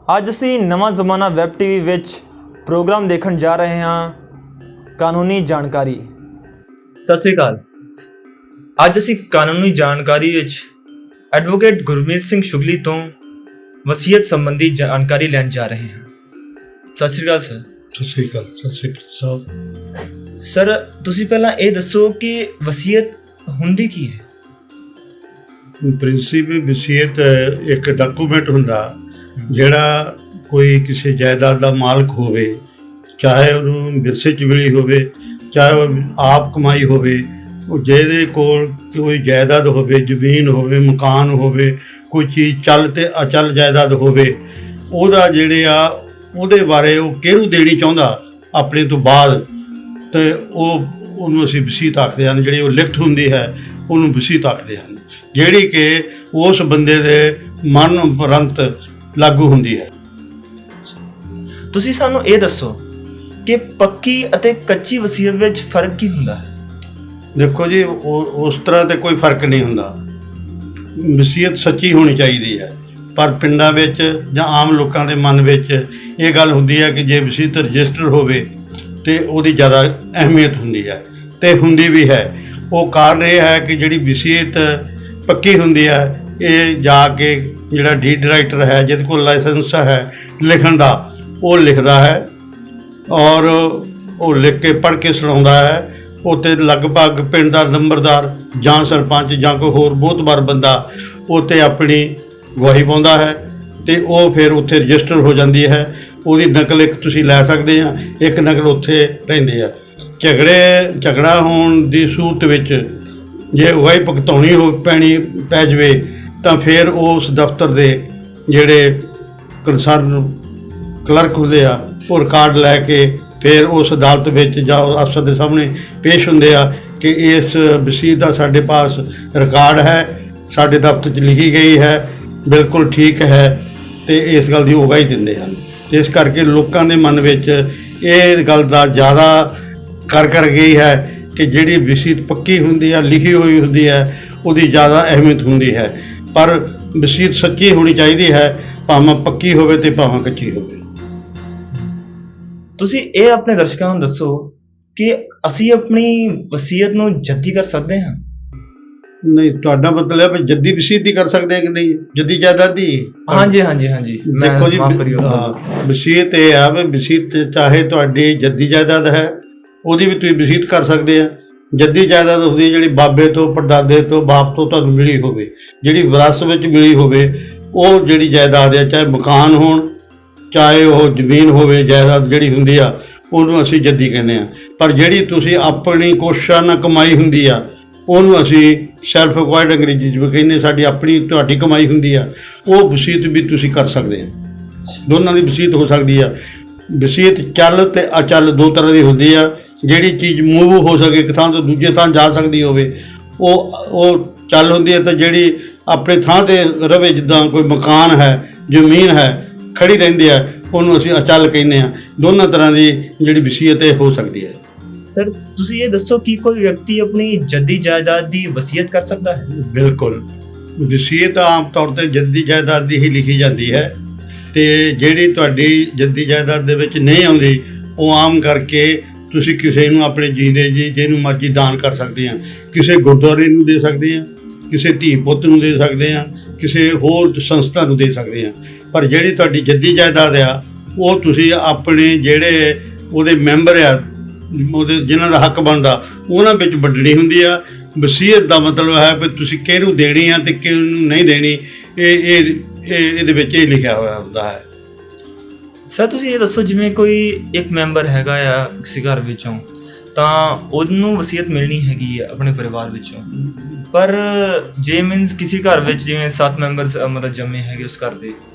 ਅੱਜ ਅਸੀਂ ਨਵਾਂ ਜ਼ਮਾਨਾ ਵੈਬ ਟੀਵੀ ਵਿੱਚ ਪ੍ਰੋਗਰਾਮ ਦੇਖਣ ਜਾ ਰਹੇ ਹਾਂ ਕਾਨੂੰਨੀ ਜਾਣਕਾਰੀ। ਸਤਿ ਸ਼੍ਰੀ ਅਕਾਲ। ਅੱਜ ਅਸੀਂ ਕਾਨੂੰਨੀ ਜਾਣਕਾਰੀ ਵਿੱਚ ਐਡਵੋਕੇਟ ਗੁਰਮੀਤ ਸਿੰਘ ਸ਼ੁਗਲੀ ਤੋਂ ਵਸੀਅਤ ਸੰਬੰਧੀ ਜਾਣਕਾਰੀ ਲੈਣ ਜਾ ਰਹੇ ਹਾਂ। ਸਤਿ ਸ਼੍ਰੀ ਅਕਾਲ ਸਰ। ਸਤਿ ਸ਼੍ਰੀ ਅਕਾਲ। ਸਤਿ ਸ਼੍ਰੀ ਅਕਾਲ ਸਾਹਿਬ। ਸਰ ਤੁਸੀਂ ਪਹਿਲਾਂ ਇਹ ਦੱਸੋ ਕਿ ਵਸੀਅਤ ਹੁੰਦੀ ਕੀ ਹੈ? ਪ੍ਰਿੰਸੀਪਲ ਵਸੀਅਤ ਇੱਕ ਡਾਕੂਮੈਂਟ ਹੁੰਦਾ ਜਿਹੜਾ ਕੋਈ ਕਿਸੇ ਜਾਇਦਾਦ ਦਾ ਮਾਲਕ ਹੋਵੇ, ਚਾਹੇ ਉਹਨੂੰ ਵਿਰਸੇ 'ਚ ਮਿਲੀ ਹੋਵੇ, ਚਾਹੇ ਉਹ ਆਪ ਕਮਾਈ ਹੋਵੇ, ਉਹ ਜਿਹਦੇ ਕੋਲ ਕੋਈ ਜਾਇਦਾਦ ਹੋਵੇ, ਜ਼ਮੀਨ ਹੋਵੇ, ਮਕਾਨ ਹੋਵੇ, ਕੋਈ ਚੀਜ਼ ਚੱਲ ਤੇ ਅਚਲ ਜਾਇਦਾਦ ਹੋਵੇ, ਉਹਦਾ ਜਿਹੜੇ ਆ ਉਹਦੇ ਬਾਰੇ ਉਹ ਕਿਹਨੂੰ ਦੇਣੀ ਚਾਹੁੰਦਾ ਆਪਣੇ ਤੋਂ ਬਾਅਦ, ਅਤੇ ਉਹਨੂੰ ਅਸੀਂ ਵਸੀਅਤ ਆਖਦੇ ਹਨ। ਜਿਹੜੀ ਉਹ ਲਿਖਤ ਹੁੰਦੀ ਹੈ ਉਹਨੂੰ ਵਸੀਅਤ ਆਖਦੇ ਹਨ, ਜਿਹੜੀ ਕਿ ਉਸ ਬੰਦੇ ਦੇ ਮਰਨ ਉਪਰੰਤ ਲਾਗੂ ਹੁੰਦੀ ਹੈ। ਤੁਸੀਂ ਸਾਨੂੰ ਇਹ ਦੱਸੋ ਕਿ ਪੱਕੀ ਅਤੇ ਕੱਚੀ ਵਸੀਅਤ ਵਿੱਚ ਫਰਕ ਕੀ ਹੁੰਦਾ ਹੈ? ਦੇਖੋ ਜੀ, ਉਸ ਤਰ੍ਹਾਂ ਤੇ ਕੋਈ ਫਰਕ ਨਹੀਂ ਹੁੰਦਾ। ਵਸੀਅਤ ਸੱਚੀ ਹੋਣੀ ਚਾਹੀਦੀ ਹੈ, ਪਰ ਪਿੰਡਾਂ ਵਿੱਚ ਜਾਂ ਆਮ ਲੋਕਾਂ ਦੇ ਮਨ ਵਿੱਚ ਇਹ ਗੱਲ ਹੁੰਦੀ ਹੈ ਕਿ ਜੇ ਵਸੀਅਤ ਰਜਿਸਟਰ ਹੋਵੇ ਤੇ ਉਹਦੀ ਜ਼ਿਆਦਾ ਅਹਿਮੀਅਤ ਹੁੰਦੀ ਹੈ, ਤੇ ਹੁੰਦੀ ਵੀ ਹੈ। ਉਹ ਕਾਰਨ ਇਹ ਹੈ ਕਿ ਜਿਹੜੀ ਵਸੀਅਤ ਪੱਕੀ ਹੁੰਦੀ ਹੈ, ਇਹ ਜਾ ਕੇ ਜਿਹੜਾ ਡੀਡ ਰਾਈਟਰ ਹੈ, ਜਿਹਦੇ ਕੋਲ ਲਾਇਸੈਂਸ ਹੈ ਲਿਖਣ ਦਾ, ਉਹ ਲਿਖਦਾ ਹੈ ਔਰ ਉਹ ਲਿਖ ਕੇ ਪੜ੍ਹ ਕੇ ਸੁਣਾਉਂਦਾ ਹੈ। ਉੱਥੇ ਲਗਭਗ ਪਿੰਡ ਦਾ ਨੰਬਰਦਾਰ ਜਾਂ ਸਰਪੰਚ ਜਾਂ ਕੋਈ ਹੋਰ ਬਹੁਤਵਾਰ ਬੰਦਾ ਉੱਥੇ ਆਪਣੀ ਗਵਾਹੀ ਪਾਉਂਦਾ ਹੈ, ਅਤੇ ਉਹ ਫਿਰ ਉੱਥੇ ਰਜਿਸਟਰ ਹੋ ਜਾਂਦੀ ਹੈ। ਉਹਦੀ ਨਕਲ ਇੱਕ ਤੁਸੀਂ ਲੈ ਸਕਦੇ ਆ, ਇੱਕ ਨਕਲ ਉੱਥੇ ਰਹਿੰਦੇ ਆ। ਝਗੜਾ ਹੋਣ ਦੀ ਸੂਰਤ ਵਿੱਚ ਜੇ ਗਵਾਹੀ ਭੁਗਤਾਉਣੀ ਪੈ ਜਾਵੇ ਤਾਂ ਫਿਰ ਉਸ ਦਫ਼ਤਰ ਦੇ ਜਿਹੜੇ ਕੰਸਰਨ ਕਲਰਕ ਹੁੰਦੇ ਆ, ਉਹ ਰਿਕਾਰਡ ਲੈ ਕੇ ਫਿਰ ਉਸ ਅਦਾਲਤ ਵਿੱਚ ਜਾਂ ਅਫਸਰ ਦੇ ਸਾਹਮਣੇ ਪੇਸ਼ ਹੁੰਦੇ ਆ ਕਿ ਇਸ ਵਸੀਅਤ ਦਾ ਸਾਡੇ ਪਾਸ ਰਿਕਾਰਡ ਹੈ, ਸਾਡੇ ਦਫ਼ਤਰ 'ਚ ਲਿਖੀ ਗਈ ਹੈ, ਬਿਲਕੁਲ ਠੀਕ ਹੈ, ਅਤੇ ਇਸ ਗੱਲ ਦੀ ਉਹ ਗਵਾਹੀ ਦਿੰਦੇ ਹਨ। ਅਤੇ ਇਸ ਕਰਕੇ ਲੋਕਾਂ ਦੇ ਮਨ ਵਿੱਚ ਇਹ ਗੱਲ ਦਾ ਜ਼ਿਆਦਾ ਕਰ ਗਈ ਹੈ ਕਿ ਜਿਹੜੀ ਵਸੀਅਤ ਪੱਕੀ ਹੁੰਦੀ ਹੈ, ਲਿਖੀ ਹੋਈ ਹੁੰਦੀ ਹੈ, ਉਹਦੀ ਜ਼ਿਆਦਾ ਅਹਿਮੀਅਤ ਹੁੰਦੀ ਹੈ। ਪਰ ਵਸੀਅਤ ਸੱਚੀ ਹੋਣੀ ਚਾਹੀਦੀ ਹੈ, ਭਾਵੇਂ ਪੱਕੀ ਹੋਵੇ ਤੇ ਭਾਵੇਂ ਕੱਚੀ ਹੋਵੇ। ਤੁਸੀਂ ਇਹ ਆਪਣੇ ਦਰਸ਼ਕਾਂ ਨੂੰ ਦੱਸੋ ਕਿ ਅਸੀਂ ਆਪਣੀ ਵਸੀਅਤ ਨੂੰ ਜੱਦੀ ਕਰ ਸਕਦੇ ਹਾਂ? ਨਹੀਂ, ਤੁਹਾਡਾ ਮਤਲਬ ਹੈ ਜੱਦੀ ਵਸੀਅਤ ਹੀ ਕਰ ਸਕਦੇ ਕਿ ਨਹੀਂ, ਜੱਦੀ ਜਾਇਦਾਦ ਦੀ? ਹਾਂਜੀ। ਦੇਖੋ ਜੀ, ਵਸੀਅਤ ਇਹ ਆ ਵੀ ਵਸੀਅਤ ਚਾਹੇ ਤੁਹਾਡੀ ਜੱਦੀ ਜਾਇਦਾਦ ਹੈ, ਉਹਦੀ ਵੀ ਤੁਸੀਂ ਵਸੀਅਤ ਕਰ ਸਕਦੇ ਆ। ਜੱਦੀ ਜਾਇਦਾਦ ਹੁੰਦੀ ਜਿਹੜੀ ਬਾਬੇ ਤੋਂ, ਪੜਦਾਦੇ ਤੋਂ, ਬਾਪ ਤੋਂ ਤੁਹਾਨੂੰ ਮਿਲੀ ਹੋਵੇ, ਜਿਹੜੀ ਵਿਰਾਸਤ ਵਿੱਚ ਮਿਲੀ ਹੋਵੇ, ਉਹ ਜਿਹੜੀ ਜਾਇਦਾਦ ਹੈ, ਚਾਹੇ ਮਕਾਨ ਹੋਣ, ਚਾਹੇ ਉਹ ਜ਼ਮੀਨ ਹੋਵੇ, ਜਾਇਦਾਦ ਜਿਹੜੀ ਹੁੰਦੀ ਆ ਉਹਨੂੰ ਅਸੀਂ ਜੱਦੀ ਕਹਿੰਦੇ ਆ। ਪਰ ਜਿਹੜੀ ਤੁਸੀਂ ਆਪਣੀ ਕੋਸ਼ਿਸ਼ਾਂ ਨਾਲ ਕਮਾਈ ਹੁੰਦੀ ਆ, ਉਹਨੂੰ ਅਸੀਂ ਸੈਲਫ ਅਕਵਾਇਰਡ ਅੰਗਰੇਜ਼ੀ 'ਚ ਕਹਿੰਦੇ, ਸਾਡੀ ਆਪਣੀ ਤੁਹਾਡੀ ਕਮਾਈ ਹੁੰਦੀ ਆ, ਉਹ ਵਸੀਅਤ ਵੀ ਤੁਸੀਂ ਕਰ ਸਕਦੇ ਆ। ਦੋਨਾਂ ਦੀ ਵਸੀਅਤ ਹੋ ਸਕਦੀ ਆ। ਵਸੀਅਤ ਚੱਲ ਤੇ ਅਚਲ ਦੋ ਤਰ੍ਹਾਂ ਦੀ ਹੁੰਦੀ ਆ। ਜਿਹੜੀ ਚੀਜ਼ ਮੂਵ ਹੋ ਸਕੇ, ਇੱਕ ਥਾਂ ਤੋਂ ਦੂਜੇ ਥਾਂ ਜਾ ਸਕਦੀ ਹੋਵੇ, ਉਹ ਚੱਲ ਹੁੰਦੀ ਹੈ। ਤਾਂ ਜਿਹੜੀ ਆਪਣੇ ਥਾਂ 'ਤੇ ਰਵੇ, ਜਿੱਦਾਂ ਕੋਈ ਮਕਾਨ ਹੈ, ਜ਼ਮੀਨ ਹੈ, ਖੜੀ ਰਹਿੰਦੀ ਹੈ, ਉਹਨੂੰ ਅਸੀਂ ਅਚਲ ਕਹਿੰਦੇ ਹਾਂ। ਦੋਨਾਂ ਤਰ੍ਹਾਂ ਦੀ ਜਿਹੜੀ ਵਸੀਅਤ ਇਹ ਹੋ ਸਕਦੀ ਹੈ। ਸਰ ਤੁਸੀਂ ਇਹ ਦੱਸੋ ਕਿ ਕੋਈ ਵਿਅਕਤੀ ਆਪਣੀ ਜੱਦੀ ਜਾਇਦਾਦ ਦੀ ਵਸੀਅਤ ਕਰ ਸਕਦਾ ਹੈ? ਬਿਲਕੁਲ। ਵਸੀਅਤ ਆਮ ਤੌਰ 'ਤੇ ਜੱਦੀ ਜਾਇਦਾਦ ਦੀ ਹੀ ਲਿਖੀ ਜਾਂਦੀ ਹੈ, ਅਤੇ ਜਿਹੜੀ ਤੁਹਾਡੀ ਜੱਦੀ ਜਾਇਦਾਦ ਦੇ ਵਿੱਚ ਨਹੀਂ ਆਉਂਦੀ, ਉਹ ਆਮ ਕਰਕੇ ਤੁਸੀਂ ਕਿਸੇ ਨੂੰ ਆਪਣੇ ਜੀਂਦੇ ਜੀ ਜਿਹਨੂੰ ਮਰਜ਼ੀ ਦਾਨ ਕਰ ਸਕਦੇ ਆ। ਕਿਸੇ ਗੁਰਦੁਆਰੇ ਨੂੰ ਦੇ ਸਕਦੇ ਆ, ਕਿਸੇ ਧੀ ਪੁੱਤ ਨੂੰ ਦੇ ਸਕਦੇ ਆ, ਕਿਸੇ ਹੋਰ ਸੰਸਥਾ ਨੂੰ ਦੇ ਸਕਦੇ ਆ। ਪਰ ਜਿਹੜੀ ਤੁਹਾਡੀ ਜੱਦੀ ਜਾਇਦਾਦ ਆ, ਉਹ ਤੁਸੀਂ ਆਪਣੇ ਜਿਹੜੇ ਉਹਦੇ ਮੈਂਬਰ ਆ, ਉਹਦੇ ਜਿਨ੍ਹਾਂ ਦਾ ਹੱਕ ਬਣਦਾ, ਉਹਨਾਂ ਵਿੱਚ ਵੰਡਣੀ ਹੁੰਦੀ ਆ। ਵਸੀਅਤ ਦਾ ਮਤਲਬ ਹੈ ਵੀ ਤੁਸੀਂ ਕਿਹਨੂੰ ਦੇਣੀ ਆ ਅਤੇ ਕਿਹਨੂੰ ਨਹੀਂ ਦੇਣੀ, ਇਹਦੇ ਵਿੱਚ ਇਹ ਲਿਖਿਆ ਹੋਇਆ ਹੁੰਦਾ ਹੈ। ਸਰ ਤੁਸੀਂ ਇਹ ਦੱਸੋ, ਜਿਵੇਂ ਕੋਈ ਇੱਕ ਮੈਂਬਰ ਹੈਗਾ ਆ ਕਿਸੇ ਘਰ ਵਿੱਚੋਂ, ਤਾਂ ਉਹਨੂੰ ਵਸੀਅਤ ਮਿਲਣੀ ਹੈਗੀ ਹੈ ਆਪਣੇ ਪਰਿਵਾਰ ਵਿੱਚੋਂ, ਪਰ ਜੇ ਮੀਨਸ ਕਿਸੇ ਘਰ ਵਿੱਚ ਜਿਵੇਂ 7 ਮੈਂਬਰ ਮਤਲਬ ਜੰਮੇ ਹੈਗੇ ਉਸ ਘਰ ਦੇ,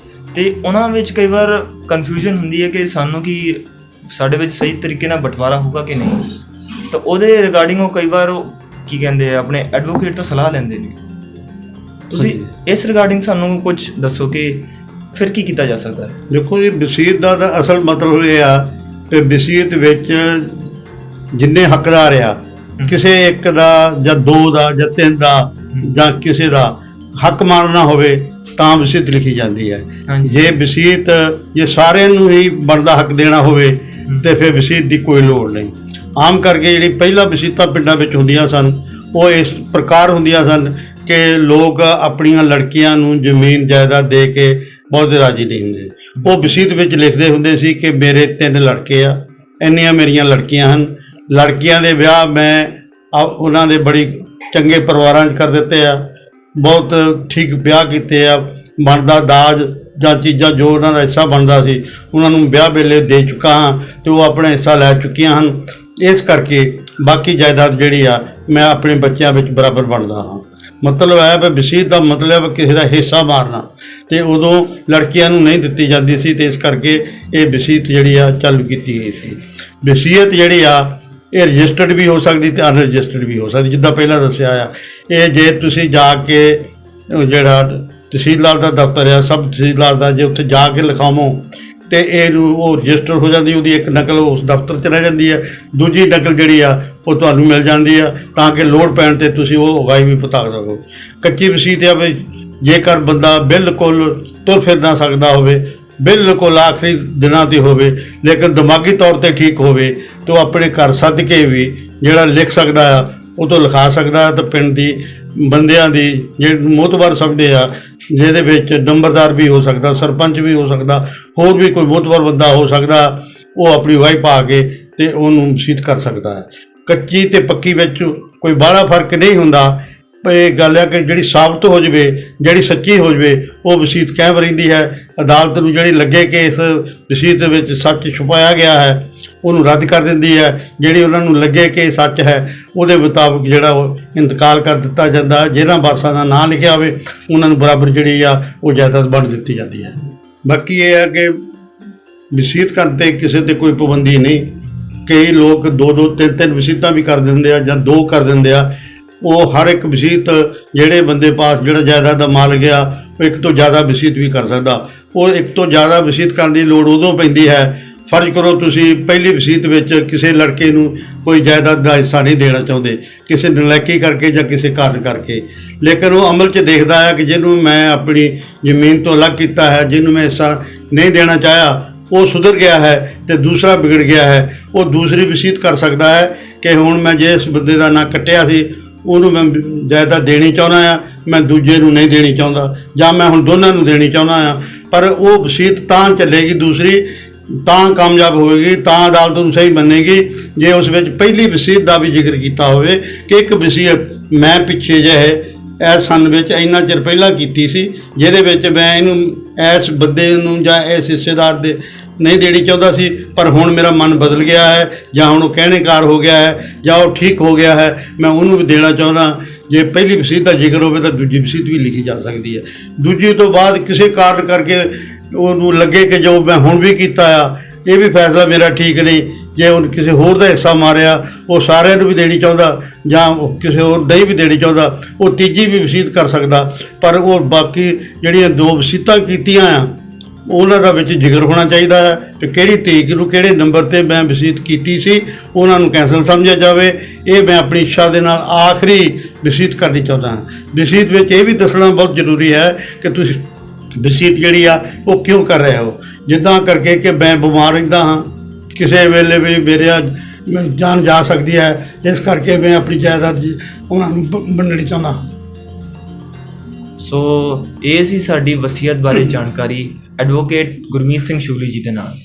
ਅਤੇ ਉਹਨਾਂ ਵਿੱਚ ਕਈ ਵਾਰ ਕਨਫਿਊਜ਼ਨ ਹੁੰਦੀ ਹੈ ਕਿ ਸਾਨੂੰ ਕਿ ਸਾਡੇ ਵਿੱਚ ਸਹੀ ਤਰੀਕੇ ਨਾਲ ਬਟਵਾਰਾ ਹੋਊਗਾ ਕਿ ਨਹੀਂ, ਤਾਂ ਉਹਦੇ ਰਿਗਾਰਡਿੰਗ ਉਹ ਕਈ ਵਾਰ ਕੀ ਕਹਿੰਦੇ ਆ, ਆਪਣੇ ਐਡਵੋਕੇਟ ਤੋਂ ਸਲਾਹ ਲੈਂਦੇ ਨੇ। ਤੁਸੀਂ ਇਸ ਰਿਗਾਰਡਿੰਗ ਸਾਨੂੰ ਕੁਝ ਦੱਸੋ ਕਿ ਫਿਰ ਕੀ ਕੀਤਾ ਜਾ ਸਕਦਾ ਹੈ? ਦੇਖੋ ਜੀ, ਵਸੀਅਤ ਦਾ ਤਾਂ ਅਸਲ ਮਤਲਬ ਇਹ ਆ ਕਿ ਵਸੀਅਤ ਵਿੱਚ ਜਿੰਨੇ ਹੱਕਦਾਰ ਆ, ਕਿਸੇ ਇੱਕ ਦਾ ਜਾਂ ਦੋ ਦਾ ਜਾਂ ਤਿੰਨ ਦਾ ਜਾਂ ਕਿਸੇ ਦਾ ਹੱਕ ਮਾਰਨਾ ਹੋਵੇ ਤਾਂ ਵਸੀਅਤ ਲਿਖੀ ਜਾਂਦੀ ਹੈ। ਹਾਂਜੀ। ਜੇ ਵਸੀਅਤ ਜੇ ਸਾਰਿਆਂ ਨੂੰ ਹੀ ਬਣਦਾ ਹੱਕ ਦੇਣਾ ਹੋਵੇ ਤੇ ਫਿਰ ਵਸੀਅਤ ਦੀ ਕੋਈ ਲੋੜ ਨਹੀਂ। ਆਮ ਕਰਕੇ ਜਿਹੜੀ ਪਹਿਲਾਂ ਵਸੀਅਤਾਂ ਪਿੰਡਾਂ ਵਿੱਚ ਹੁੰਦੀਆਂ ਸਨ ਉਹ ਇਸ ਪ੍ਰਕਾਰ ਹੁੰਦੀਆਂ ਸਨ ਕਿ ਲੋਕ ਆਪਣੀਆਂ ਲੜਕੀਆਂ ਨੂੰ ਜ਼ਮੀਨ ਜਾਇਦਾਦ ਦੇ ਕੇ ਬਹੁਤ ਰਾਜੀ ਨਹੀਂ ਹੁੰਦੇ। ਉਹ ਵਸੀਅਤ ਵਿੱਚ ਲਿਖਦੇ ਹੁੰਦੇ ਸੀ ਕਿ ਮੇਰੇ 3 ਲੜਕੇ ਆ, ਇੰਨੀਆਂ ਮੇਰੀਆਂ ਲੜਕੀਆਂ ਹਨ, ਲੜਕੀਆਂ ਦੇ ਵਿਆਹ ਮੈਂ ਉਹਨਾਂ ਦੇ ਬੜੀ ਚੰਗੇ ਪਰਿਵਾਰਾਂ 'ਚ ਕਰ ਦਿੱਤੇ ਆ, ਬਹੁਤ ਠੀਕ ਵਿਆਹ ਕੀਤੇ ਆ, ਬਣਦਾ ਦਾਜ ਜਾਂ ਚੀਜ਼ਾਂ ਜੋ ਉਹਨਾਂ ਦਾ ਹਿੱਸਾ ਬਣਦਾ ਸੀ ਉਹਨਾਂ ਨੂੰ ਵਿਆਹ ਵੇਲੇ ਦੇ ਚੁੱਕਾ ਹਾਂ ਅਤੇ ਉਹ ਆਪਣਾ ਹਿੱਸਾ ਲੈ ਚੁੱਕੀਆਂ ਹਨ। ਇਸ ਕਰਕੇ ਬਾਕੀ ਜਾਇਦਾਦ ਜਿਹੜੀ ਆ ਮੈਂ ਆਪਣੇ ਬੱਚਿਆਂ ਵਿੱਚ ਬਰਾਬਰ ਵੰਡਦਾ ਹਾਂ। ਮਤਲਬ ਹੈ ਵੀ ਵਸੀਅਤ ਦਾ ਮਤਲਬ ਕਿਸੇ ਦਾ ਹਿੱਸਾ ਮਾਰਨਾ, ਅਤੇ ਉਦੋਂ ਲੜਕੀਆਂ ਨੂੰ ਨਹੀਂ ਦਿੱਤੀ ਜਾਂਦੀ ਸੀ ਅਤੇ ਇਸ ਕਰਕੇ ਇਹ ਵਸੀਅਤ ਜਿਹੜੀ ਆ ਚਾਲੂ ਕੀਤੀ ਗਈ ਸੀ। ਵਸੀਅਤ ਜਿਹੜੀ ਆ ਇਹ ਰਜਿਸਟਰਡ ਵੀ ਹੋ ਸਕਦੀ ਅਤੇ ਅਨਰਜਿਸਟਰਡ ਵੀ ਹੋ ਸਕਦੀ। ਜਿੱਦਾਂ ਪਹਿਲਾਂ ਦੱਸਿਆ ਆ, ਇਹ ਜੇ ਤੁਸੀਂ ਜਾ ਕੇ ਜਿਹੜਾ ਤਹਿਸੀਲਦਾਰ ਦਾ ਦਫ਼ਤਰ ਆ, ਸਬ ਤਹਿਸੀਲਦਾਰ ਦਾ, ਜੇ ਉੱਥੇ ਜਾ ਕੇ ਲਿਖਾਵੋ ਅਤੇ ਇਹਨੂੰ ਉਹ ਰਜਿਸਟਰ ਹੋ ਜਾਂਦੀ, ਉਹਦੀ ਇੱਕ ਨਕਲ ਉਸ ਦਫ਼ਤਰ 'ਚ ਰਹਿ ਜਾਂਦੀ ਹੈ, ਦੂਜੀ ਨਕਲ ਜਿਹੜੀ ਆ ਉਹ ਤੁਹਾਨੂੰ ਮਿਲ ਜਾਂਦੀ ਆ ਤਾਂ ਕਿ ਲੋੜ ਪੈਣ 'ਤੇ ਤੁਸੀਂ ਉਹ ਅਗਾਈ ਵੀ ਪਤਾ ਸਕੋ। ਕੱਚੀ ਵਸੀਅਤ ਆ ਵੀ ਜੇਕਰ ਬੰਦਾ ਬਿਲਕੁਲ ਤੁਰ ਫਿਰ ਨਾ ਸਕਦਾ ਹੋਵੇ, ਬਿਲਕੁਲ ਆਖਰੀ ਦਿਨਾਂ 'ਤੇ ਹੋਵੇ, ਲੇਕਿਨ ਦਿਮਾਗੀ ਤੌਰ 'ਤੇ ਠੀਕ ਹੋਵੇ ਤਾਂ ਉਹ ਆਪਣੇ ਘਰ ਸੱਦ ਕੇ ਵੀ ਜਿਹੜਾ ਲਿਖ ਸਕਦਾ ਆ ਉਹ ਤੋਂ ਲਿਖਾ ਸਕਦਾ ਹੈ। ਤਾਂ ਪਿੰਡ ਦੀ ਬੰਦਿਆਂ ਦੀ ਜਿਹੜੇ ਮੋਹਤਬਰ ਸਮਝਦੇ ਆ, ਜਿਹਦੇ ਵਿੱਚ ਨੰਬਰਦਾਰ ਵੀ ਹੋ ਸਕਦਾ, ਸਰਪੰਚ ਵੀ ਹੋ ਸਕਦਾ, ਹੋਰ ਵੀ ਕੋਈ ਮੋਹਤਬਰ ਬੰਦਾ ਹੋ ਸਕਦਾ, ਉਹ ਆਪਣੀ ਵਾਹੀ ਪਾ ਕੇ ਅਤੇ ਉਹਨੂੰ ਵਸੀਅਤ ਕਰ ਸਕਦਾ ਹੈ। ਕੱਚੀ ਅਤੇ ਪੱਕੀ ਵਿੱਚ ਕੋਈ ਬਾਹਲਾ ਫਰਕ ਨਹੀਂ ਹੁੰਦਾ। ਇਹ ਗੱਲ ਹੈ ਕਿ ਜਿਹੜੀ ਸਾਬਤ ਹੋ ਜਾਵੇ, ਜਿਹੜੀ ਸੱਚੀ ਹੋ ਜਾਵੇ, ਉਹ ਵਸੀਅਤ ਕਾਇਮ ਰਹਿੰਦੀ ਹੈ। ਅਦਾਲਤ ਨੂੰ ਜਿਹੜੀ ਲੱਗੇ ਕਿ ਇਸ ਵਸੀਅਤ ਵਿੱਚ ਸੱਚ ਛੁਪਾਇਆ ਗਿਆ ਹੈ ਉਹਨੂੰ ਰੱਦ ਕਰ ਦਿੰਦੀ ਹੈ। ਜਿਹੜੀ ਉਹਨਾਂ ਨੂੰ ਲੱਗੇ ਕਿ ਸੱਚ ਹੈ ਉਹਦੇ ਮੁਤਾਬਕ ਜਿਹੜਾ ਉਹ ਇੰਤਕਾਲ ਕਰ ਦਿੱਤਾ ਜਾਂਦਾ। ਜਿਹਨਾਂ ਵਾਰਸਾਂ ਦਾ ਨਾਂ ਲਿਖਿਆ ਹੋਵੇ ਉਹਨਾਂ ਨੂੰ ਬਰਾਬਰ ਜਿਹੜੀ ਆ ਉਹ ਜਾਇਦਾਦ ਵੰਡ ਦਿੱਤੀ ਜਾਂਦੀ ਹੈ। ਬਾਕੀ ਇਹ ਹੈ ਕਿ ਵਸੀਅਤ ਕਰਨ 'ਤੇ ਕਿਸੇ 'ਤੇ ਕੋਈ ਪਾਬੰਦੀ ਨਹੀਂ। ਕਈ ਲੋਕ 2-2 3-3 ਵਸੀਅਤਾਂ ਵੀ ਕਰ ਦਿੰਦੇ ਆ ਜਾਂ 2 ਕਰ ਦਿੰਦੇ ਆ। ਉਹ ਹਰ ਇੱਕ ਵਸੀਅਤ ਜਿਹੜੇ ਬੰਦੇ ਪਾਸ ਜਿਹੜਾ ਜਾਇਦਾਦ ਦਾ ਮਾਲਕ ਆ ਉਹ ਇੱਕ ਤੋਂ ਜ਼ਿਆਦਾ ਵਸੀਅਤ ਵੀ ਕਰ ਸਕਦਾ। ਉਹ ਇੱਕ ਤੋਂ ਜ਼ਿਆਦਾ ਵਸੀਅਤ ਕਰਨ ਦੀ ਲੋੜ ਉਦੋਂ ਪੈਂਦੀ ਹੈ, ਫਰਜ਼ ਕਰੋ ਤੁਸੀਂ ਪਹਿਲੀ ਵਸੀਅਤ ਵਿੱਚ ਕਿਸੇ ਲੜਕੇ ਨੂੰ ਕੋਈ ਜਾਇਦਾਦ ਦਾ ਹਿੱਸਾ ਨਹੀਂ ਦੇਣਾ ਚਾਹੁੰਦੇ, ਕਿਸੇ ਨਲਾਇਕੀ ਕਰਕੇ ਜਾਂ ਕਿਸੇ ਕਾਰਨ ਕਰਕੇ, ਲੇਕਿਨ ਉਹ ਅਮਲ 'ਚ ਦੇਖਦਾ ਹੈ ਕਿ ਜਿਹਨੂੰ ਮੈਂ ਆਪਣੀ ਜ਼ਮੀਨ ਤੋਂ ਅਲੱਗ ਕੀਤਾ ਹੈ, ਜਿਹਨੂੰ ਮੈਂ ਹਿੱਸਾ ਨਹੀਂ ਦੇਣਾ ਚਾਹਿਆ, ਉਹ ਸੁਧਰ ਗਿਆ ਹੈ ਅਤੇ ਦੂਸਰਾ ਵਿਗੜ ਗਿਆ ਹੈ। ਉਹ ਦੂਸਰੀ ਵਸੀਅਤ ਕਰ ਸਕਦਾ ਹੈ ਕਿ ਹੁਣ ਮੈਂ ਜੇ ਇਸ ਬੰਦੇ ਦਾ ਨਾਂ ਕੱਟਿਆ ਸੀ ਉਹਨੂੰ ਮੈਂ ਜਾਇਦਾਦ ਦੇਣੀ ਚਾਹੁੰਦਾ ਹਾਂ, ਮੈਂ ਦੂਜੇ ਨੂੰ ਨਹੀਂ ਦੇਣੀ ਚਾਹੁੰਦਾ, ਜਾਂ ਮੈਂ ਹੁਣ ਦੋਨਾਂ ਨੂੰ ਦੇਣੀ ਚਾਹੁੰਦਾ ਹਾਂ। ਪਰ ਉਹ ਵਸੀਅਤ ਤਾਂ ਚੱਲੇਗੀ, ਦੂਸਰੀ ਤਾਂ ਕਾਮਯਾਬ ਹੋਵੇਗੀ, ਤਾਂ ਅਦਾਲਤ ਨੂੰ ਸਹੀ ਮੰਨੇਗੀ ਜੇ ਉਸ ਵਿੱਚ ਪਹਿਲੀ ਵਸੀਅਤ ਦਾ ਵੀ ਜ਼ਿਕਰ ਕੀਤਾ ਹੋਵੇ ਕਿ ਇੱਕ ਵਸੀਅਤ ਮੈਂ ਪਿੱਛੇ ਜਿਹੇ ਇਸ ਸੰਨ ਵਿੱਚ ਇੰਨਾ ਚਿਰ ਪਹਿਲਾਂ ਕੀਤੀ ਸੀ, ਜਿਹਦੇ ਵਿੱਚ ਮੈਂ ਇਹਨੂੰ ਇਸ ਬੰਦੇ ਨੂੰ ਜਾਂ ਇਸ ਹਿੱਸੇਦਾਰ ਦੇ ਨਹੀਂ ਦੇਣੀ ਚਾਹੁੰਦਾ ਸੀ, ਪਰ ਹੁਣ ਮੇਰਾ ਮਨ ਬਦਲ ਗਿਆ ਹੈ, ਜਾਂ ਹੁਣ ਉਹ ਕਹਿਣੇਕਾਰ ਹੋ ਗਿਆ ਹੈ, ਜਾਂ ਉਹ ਠੀਕ ਹੋ ਗਿਆ ਹੈ, ਮੈਂ ਉਹਨੂੰ ਵੀ ਦੇਣਾ ਚਾਹੁੰਦਾ। ਜੇ ਪਹਿਲੀ ਵਸੀਅਤ ਦਾ ਜ਼ਿਕਰ ਹੋਵੇ ਤਾਂ ਦੂਜੀ ਵਸੀਅਤ ਵੀ ਲਿਖੀ ਜਾ ਸਕਦੀ ਹੈ। ਦੂਜੀ ਤੋਂ ਬਾਅਦ ਕਿਸੇ ਕਾਰਨ ਕਰਕੇ ਉਹਨੂੰ ਲੱਗੇ ਕਿ ਜੋ ਮੈਂ ਹੁਣ ਵੀ ਕੀਤਾ ਆ ਇਹ ਵੀ ਫੈਸਲਾ ਮੇਰਾ ਠੀਕ ਨਹੀਂ, ਜੇ ਉਹ ਕਿਸੇ ਹੋਰ ਦਾ ਹਿੱਸਾ ਮਾਰਿਆ ਉਹ ਸਾਰਿਆਂ ਨੂੰ ਵੀ ਦੇਣੀ ਚਾਹੁੰਦਾ ਜਾਂ ਉਹ ਕਿਸੇ ਹੋਰ ਨਹੀਂ ਵੀ ਦੇਣੀ ਚਾਹੁੰਦਾ, ਉਹ ਤੀਜੀ ਵੀ ਵਸੀਅਤ ਕਰ ਸਕਦਾ। ਪਰ ਉਹ ਬਾਕੀ ਜਿਹੜੀਆਂ 2 ਵਸੀਅਤਾਂ ਕੀਤੀਆਂ ਆ ਉਹਨਾਂ ਦਾ ਵਿੱਚ ਜ਼ਿਕਰ ਹੋਣਾ ਚਾਹੀਦਾ ਹੈ ਕਿ ਕਿਹੜੀ ਤਰੀਕ ਨੂੰ ਕਿਹੜੇ ਨੰਬਰ 'ਤੇ ਮੈਂ ਵਸੀਅਤ ਕੀਤੀ ਸੀ, ਉਹਨਾਂ ਨੂੰ ਕੈਂਸਲ ਸਮਝਿਆ ਜਾਵੇ। ਇਹ ਮੈਂ ਆਪਣੀ ਇੱਛਾ ਦੇ ਨਾਲ ਆਖਰੀ ਵਸੀਅਤ ਕਰਨੀ ਚਾਹੁੰਦਾ ਹਾਂ। ਵਸੀਅਤ ਵਿੱਚ ਇਹ ਵੀ ਦੱਸਣਾ ਬਹੁਤ ਜ਼ਰੂਰੀ ਹੈ ਕਿ ਤੁਸੀਂ ਵਸੀਅਤ ਜਿਹੜੀ ਆ ਉਹ ਕਿਉਂ ਕਰ ਰਹੇ ਹੋ। ਜਿੱਦਾਂ ਕਰਕੇ ਕਿ ਮੈਂ ਬਿਮਾਰ ਰਹਿੰਦਾ ਹਾਂ, ਕਿਸੇ ਵੇਲੇ ਵੀ ਮੇਰੇ ਜਾਨ ਜਾ ਸਕਦੀ ਹੈ, ਇਸ ਕਰਕੇ ਮੈਂ ਆਪਣੀ ਜਾਇਦਾਦ ਉਹਨਾਂ ਨੂੰ ਵੰਡਣੀ ਚਾਹੁੰਦਾ ਹਾਂ। ਸੋ ਇਹ ਸੀ ਸਾਡੀ ਵਸੀਅਤ ਬਾਰੇ ਜਾਣਕਾਰੀ ਐਡਵੋਕੇਟ ਗੁਰਮੀਤ ਸਿੰਘ ਸ਼ੂਲੀ ਜੀ ਦੇ ਨਾਲ।